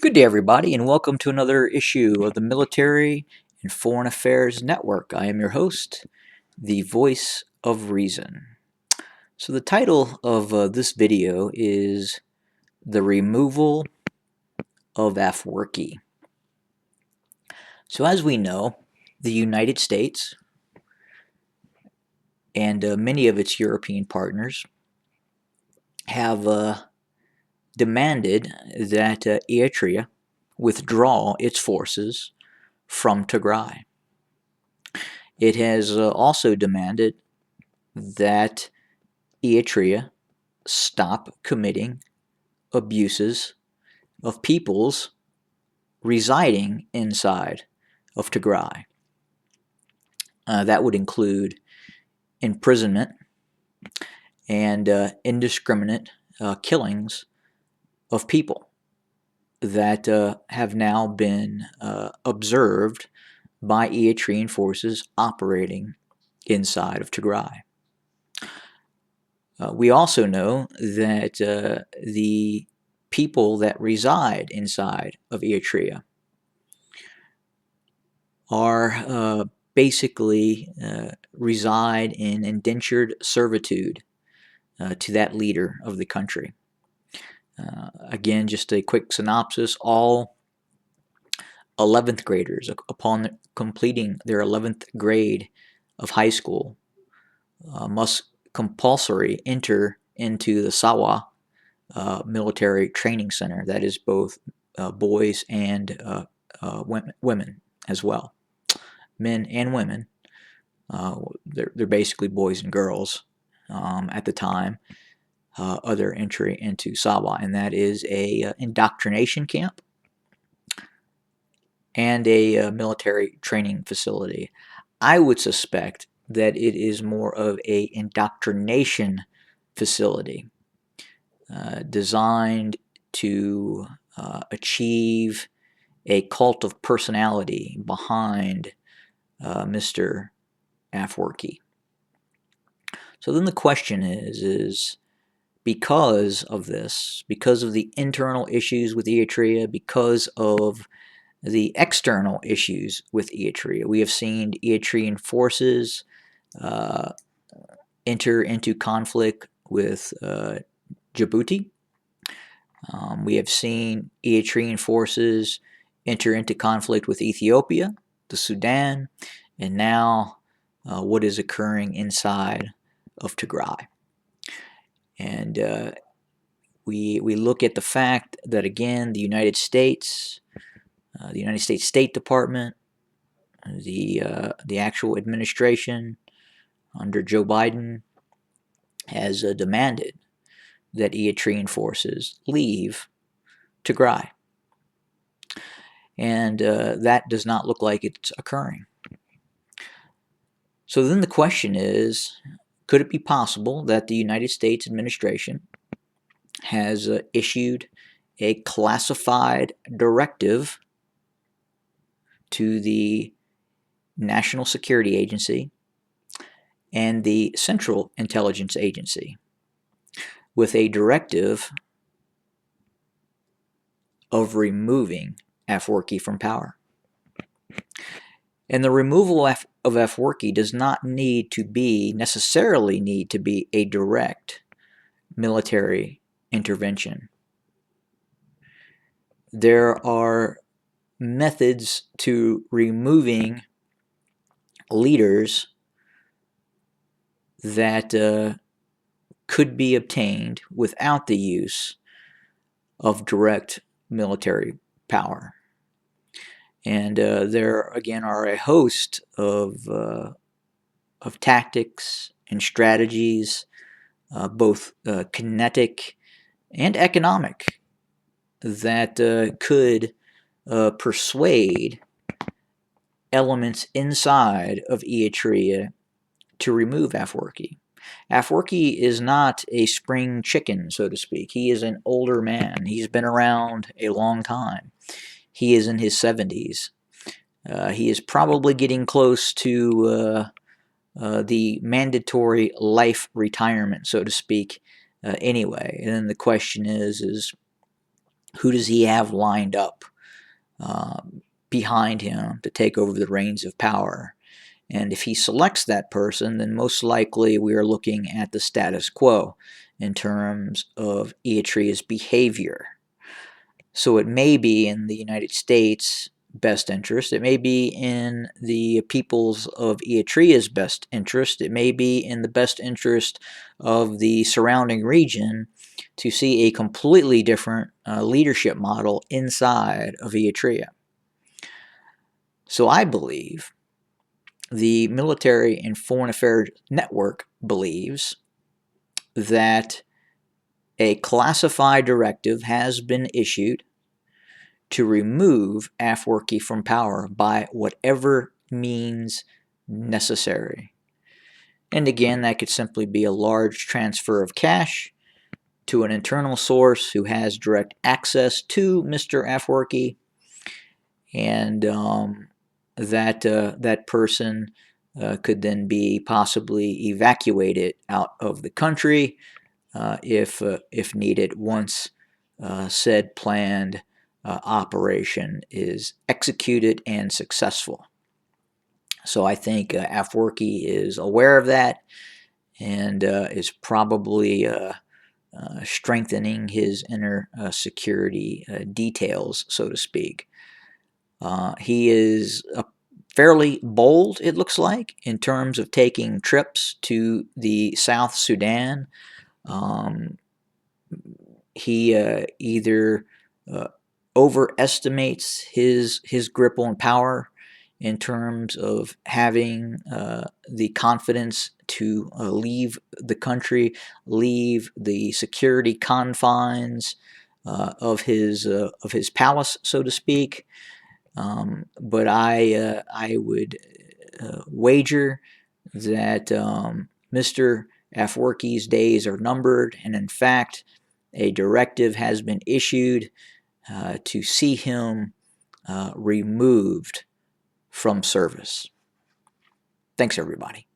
Good day, everybody, and welcome to another issue of the Military and Foreign Affairs Network. I am your host, the Voice of Reason. So, the title of this video is The Removal of Afwerki. So, as we know, the United States and many of its European partners have demanded that Eritrea withdraw its forces from Tigray. It has also demanded that Eritrea stop committing abuses of peoples residing inside of Tigray. That would include imprisonment and indiscriminate killings of people that have now been observed by Eritrean forces operating inside of Tigray. We also know that the people that reside inside of Eritrea are basically reside in indentured servitude to that leader of the country. Again, just a quick synopsis, all 11th graders, upon completing their 11th grade of high school, must compulsory enter into the Sawa military training center. That is both boys and women as well. Men and women. They're basically boys and girls at the time of their entry into Sawa, and that is a indoctrination camp and a military training facility. I would suspect that it is more of a indoctrination facility designed to achieve a cult of personality behind Mr. Afwerki. So then the question is because of this, because of the internal issues with Eritrea, because of the external issues with Eritrea, we have seen Eritrean forces enter into conflict with Djibouti. We have seen Eritrean forces enter into conflict with Ethiopia, the Sudan, and now what is occurring inside of Tigray. And we look at the fact that, again, the United States State Department, the actual administration under Joe Biden has demanded that Eritrean forces leave Tigray. And that does not look like it's occurring. So then the question is, could it be possible that the United States administration has issued a classified directive to the National Security Agency and the Central Intelligence Agency with a directive of removing Afwerki from power? And the removal of Afwerki does not necessarily need to be a direct military intervention. There are methods to removing leaders that could be obtained without the use of direct military power. And there, again, are a host of tactics and strategies, both kinetic and economic, that could persuade elements inside of Eritrea to remove Afwerki. Afwerki is not a spring chicken, so to speak. He is an older man. He's been around a long time. He is in his 70s. He is probably getting close to the mandatory life retirement, so to speak, anyway. And then the question is Who does he have lined up uh, behind him to take over the reins of power? And if he selects that person, then most likely we are looking at the status quo in terms of Eritrea's behavior. So it may be in the United States' best interest. It may be in the peoples of Eritrea's best interest. It may be in the best interest of the surrounding region to see a completely different leadership model inside of Eritrea. So I believe the Military and Foreign Affairs Network believes that a classified directive has been issued to remove Afwerki from power by whatever means necessary. And again, that could simply be a large transfer of cash to an internal source who has direct access to Mr. Afwerki, and that person could then be possibly evacuated out of the country if needed once said planned operation is executed and successful. So I think Afwerki is aware of that and is probably strengthening his inner security details, so to speak. He is fairly bold, it looks like, in terms of taking trips to the South Sudan. He either overestimates his grip on power in terms of having the confidence to leave the country, leave the security confines of his palace, so to speak. But I would wager that Mr. Afwerki's days are numbered, and in fact, a directive has been issued to see him removed from service. Thanks, everybody.